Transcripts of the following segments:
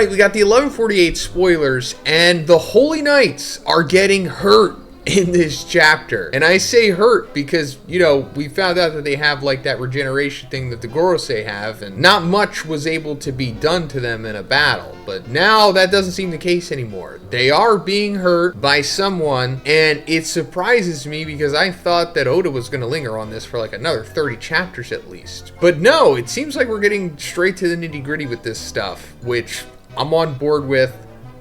right, we got the 1148 spoilers, and the Holy Knights are getting hurt in this chapter. And I say hurt because, you know, we found out that they have like that regeneration thing that the Gorosei have, and not much was able to be done to them in a battle. But now that doesn't seem the case anymore. They are being hurt by someone, and it surprises me because I thought that Oda was going to linger on this for like another 30 chapters at least. But no, it seems like we're getting straight to the nitty-gritty with this stuff, which I'm on board with.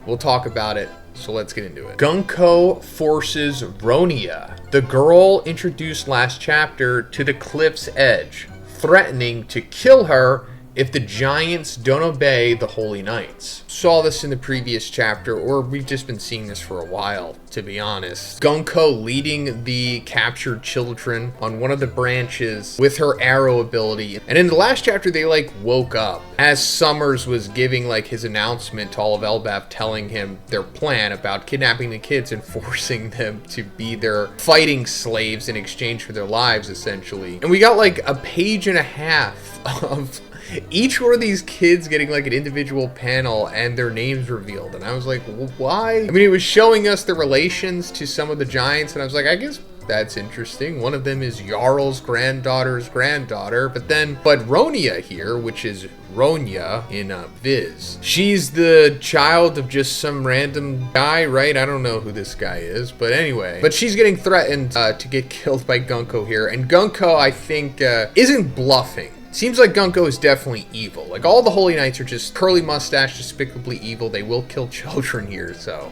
We'll talk about it. So let's get into it. Gunko forces Ronia, the girl introduced last chapter, to the cliff's edge, threatening to kill her if the giants don't obey the Holy Knights. Saw this in the previous chapter, or we've just been seeing this for a while, to be honest. Gunko leading the captured children on one of the branches with her arrow ability. And in the last chapter, they like woke up as Summers was giving like his announcement to all of Elbaf, telling him their plan about kidnapping the kids and forcing them to be their fighting slaves in exchange for their lives, essentially. And we got like a page and a half of each one of these kids getting like an individual panel and their names revealed. And I was like, well, why? I mean, it was showing us the relations to some of the giants, and I was like, I guess that's interesting. One of them is Yarl's granddaughter's granddaughter, but Ronia here, which is Ronya in Viz, she's the child of just some random guy, right? I don't know who this guy is, but anyway. But she's getting threatened to get killed by Gunko here, and Gunko, I think, isn't bluffing. Seems like Gunko is definitely evil. Like, all the Holy Knights are just curly mustache, despicably evil. They will kill children here, so.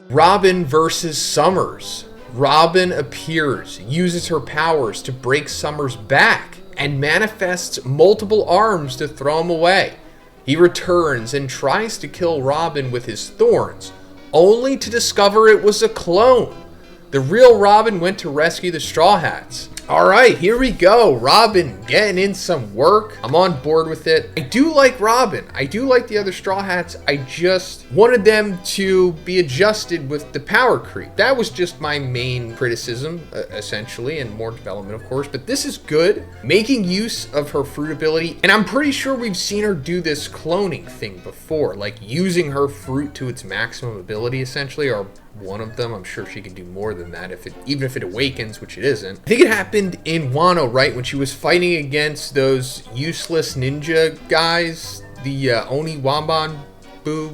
Robin versus Summers. Robin appears, uses her powers to break Summers' back, and manifests multiple arms to throw him away. He returns and tries to kill Robin with his thorns, only to discover it was a clone. The real Robin went to rescue the Straw Hats. All right, here we go. Robin getting in some work. I'm on board with it. I do like Robin. I do like the other Straw Hats. I just wanted them to be adjusted with the power creep. That was just my main criticism, essentially, and more development, of course. But this is good. Making use of her fruit ability. And I'm pretty sure we've seen her do this cloning thing before, like using her fruit to its maximum ability, essentially, or one of them. I'm sure she can do more than that, even if it awakens, which it isn't. I think it happened in Wano, right, when she was fighting against those useless ninja guys, the Oni Wamban Boo,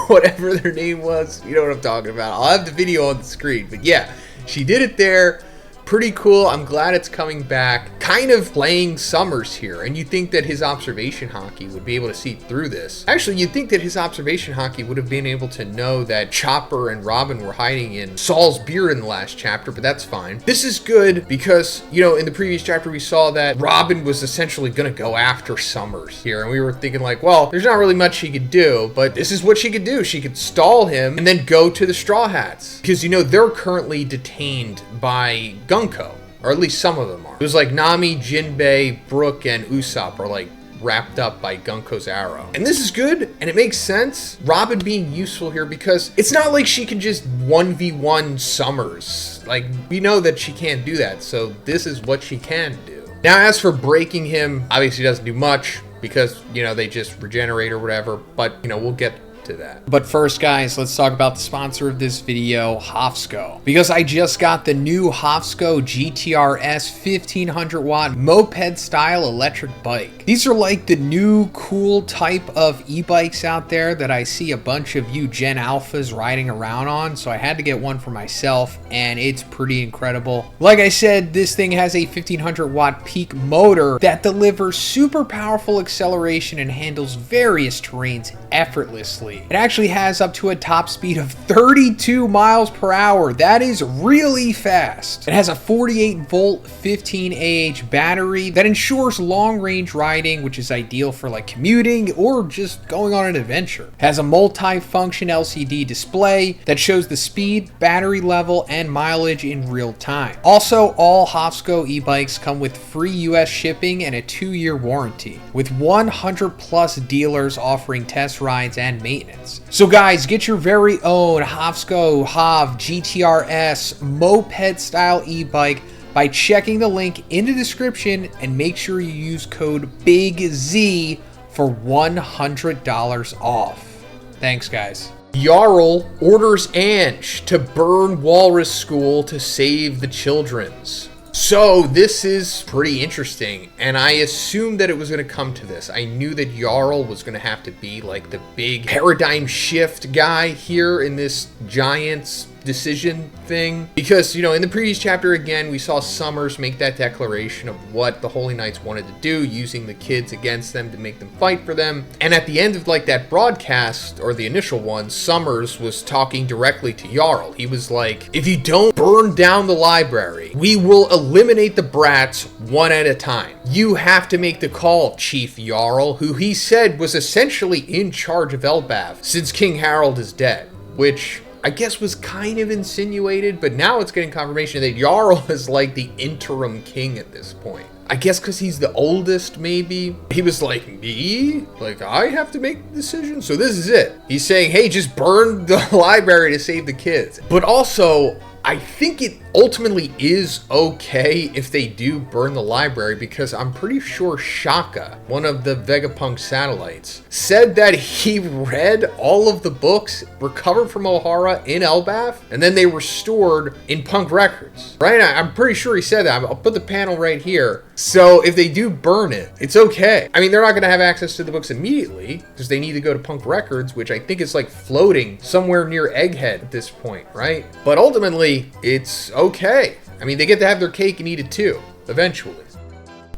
whatever their name was. You know what I'm talking about. I'll have the video on the screen, but yeah, she did it there. Pretty cool. I'm glad it's coming back. Kind of playing Summers here, and you think that his observation haki would be able to see through this. Actually, you'd think that his observation haki would have been able to know that Chopper and Robin were hiding in Saul's beard in the last chapter, but that's fine. This is good because, you know, in the previous chapter we saw that Robin was essentially going to go after Summers here, and we were thinking like, well, there's not really much she could do, but this is what she could do. She could stall him and then go to the Straw Hats, because, you know, they're currently detained by Gunko, or at least some of them are. It was like Nami, Jinbei, Brook, and Usopp are like wrapped up by Gunko's arrow. And this is good, and it makes sense. Robin being useful here because it's not like she can just 1v1 Summers. Like, we know that she can't do that, so this is what she can do. Now, as for breaking him, obviously doesn't do much because, you know, they just regenerate or whatever, but, you know, we'll get to that. But first, guys, let's talk about the sponsor of this video, Hofsco, because I just got the new Hofsco GTRS 1500 watt moped style electric bike. These are like the new cool type of e-bikes out there that I see a bunch of you Gen Alphas riding around on, so I had to get one for myself, and it's pretty incredible. Like I said, this thing has a 1500 watt peak motor that delivers super powerful acceleration and handles various terrains effortlessly. It actually has up to a top speed of 32 miles per hour. That is really fast. It has a 48 volt 15 Ah battery that ensures long range riding, which is ideal for like commuting or just going on an adventure. It has a multi-function LCD display that shows the speed, battery level, and mileage in real time. Also, all Hofsco e-bikes come with free US shipping and a 2-year warranty, with 100 plus dealers offering test rides and maintenance. So guys, get your very own Hofsco Hov GTRS moped style e-bike by checking the link in the description, and make sure you use code BIGZ for $100 off. Thanks, guys. Yarl orders Ange to burn Walrus School to save the children's. So this is pretty interesting, and I assumed that it was going to come to this. I knew that Yarl was going to have to be like the big paradigm shift guy here in this Giants decision thing, because, you know, in the previous chapter, again, we saw Summers make that declaration of what the Holy Knights wanted to do, using the kids against them to make them fight for them. And at the end of like that broadcast, or the initial one, Summers was talking directly to Yarl. He was like, if you don't burn down the library, we will eliminate the brats one at a time. You have to make the call, Chief Yarl, who he said was essentially in charge of Elbaf since King Harold is dead, which I guess was kind of insinuated, but now it's getting confirmation that Yarl is like the interim king at this point. I guess because he's the oldest, maybe. He was like, me? Like, I have to make the decision? So this is it. He's saying, hey, just burn the library to save the kids. But also, I think it ultimately is okay if they do burn the library, because I'm pretty sure Shaka, one of the Vegapunk satellites, said that he read all of the books recovered from O'Hara in Elbaf, and then they were stored in Punk Records, right? I'm pretty sure he said that. I'll put the panel right here. So if they do burn it, it's okay. I mean, they're not going to have access to the books immediately, because they need to go to Punk Records, which I think is like floating somewhere near Egghead at this point, right? But ultimately, it's okay. I mean, they get to have their cake and eat it too, eventually.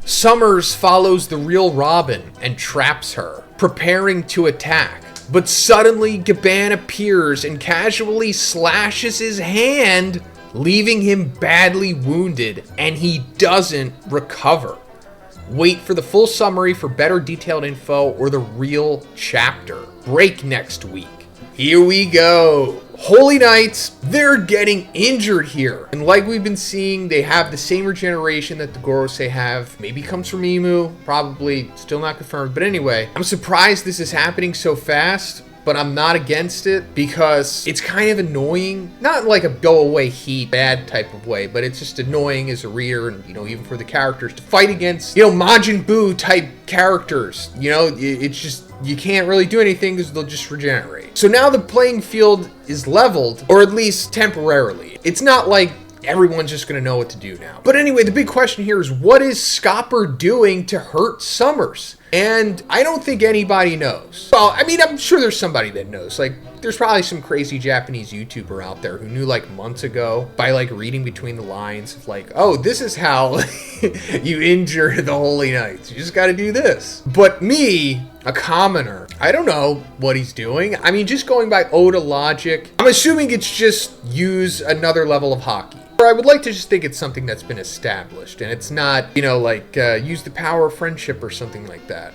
Summers follows the real Robin and traps her, preparing to attack. But suddenly, Gaban appears and casually slashes his hand, leaving him badly wounded, and he doesn't recover. Wait for the full summary for better detailed info or the real chapter. Break next week. Here we go. Holy Knights, they're getting injured here. And like we've been seeing, they have the same regeneration that the Gorosei have. Maybe comes from Emu, probably, still not confirmed. But anyway, I'm surprised this is happening so fast, but I'm not against it because it's kind of annoying. Not like a go away heat bad type of way, but it's just annoying as a reader, and, you know, even for the characters to fight against, you know, Majin Buu type characters. You know, it's just, you can't really do anything because they'll just regenerate. So now the playing field is leveled, or at least temporarily. It's not like everyone's just going to know what to do now. But anyway, the big question here is, what is Scopper doing to hurt Summers? And I don't think anybody knows. Well, I mean, I'm sure there's somebody that knows. Like, there's probably some crazy Japanese YouTuber out there who knew like months ago by like reading between the lines of like, oh, this is how you injure the Holy Knights. You just got to do this. But me, a commoner, I don't know what he's doing. I mean, just going by Oda logic, I'm assuming it's just use another level of hockey. Or I would like to just think it's something that's been established, and it's not, you know, like use the power of friendship or something like that.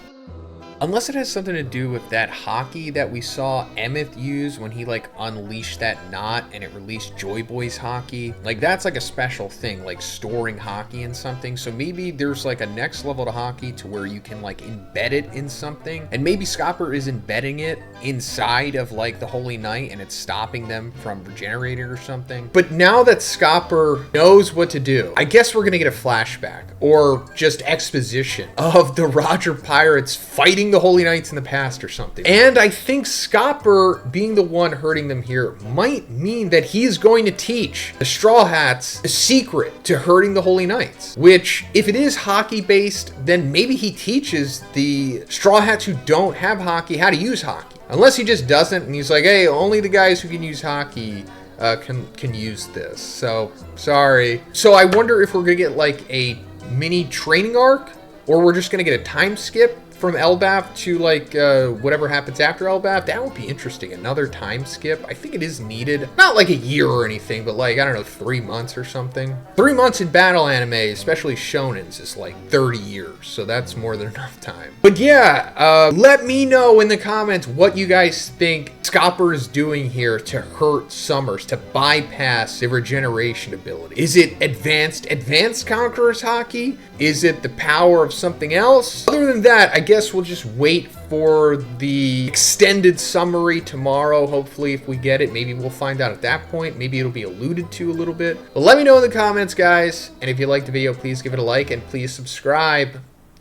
Unless it has something to do with that hockey that we saw Emmett use when he like unleashed that knot and it released Joy Boy's hockey. Like, that's like a special thing, like storing hockey in something. So maybe there's like a next level to hockey to where you can like embed it in something. And maybe Scopper is embedding it inside of like the Holy Knight and it's stopping them from regenerating or something. But now that Scopper knows what to do, I guess we're gonna get a flashback or just exposition of the Roger Pirates fighting the Holy Knights in the past or something. And I think Scopper being the one hurting them here might mean that he's going to teach the Straw Hats a secret to hurting the Holy Knights, which if it is hockey based, then maybe he teaches the Straw Hats who don't have hockey how to use hockey. Unless he just doesn't and he's like, hey, only the guys who can use hockey can use this. So, sorry. So I wonder if we're gonna get like a mini training arc, or we're just gonna get a time skip from Elbaf to like whatever happens after Elbaf. That would be interesting. Another time skip. I think it is needed. Not like a year or anything, but like, I don't know, 3 months or something. 3 months in battle anime, especially shonens, is like 30 years. So that's more than enough time. But yeah, let me know in the comments what you guys think Scopper is doing here to hurt Summers, to bypass the regeneration ability. Is it advanced Conqueror's hockey? Is it the power of something else? Other than that, I guess we'll just wait for the extended summary tomorrow. Hopefully, if we get it, maybe we'll find out at that point. Maybe it'll be alluded to a little bit. But let me know in the comments, guys. And if you liked the video, please give it a like and please subscribe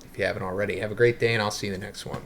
if you haven't already. Have a great day, and I'll see you in the next one.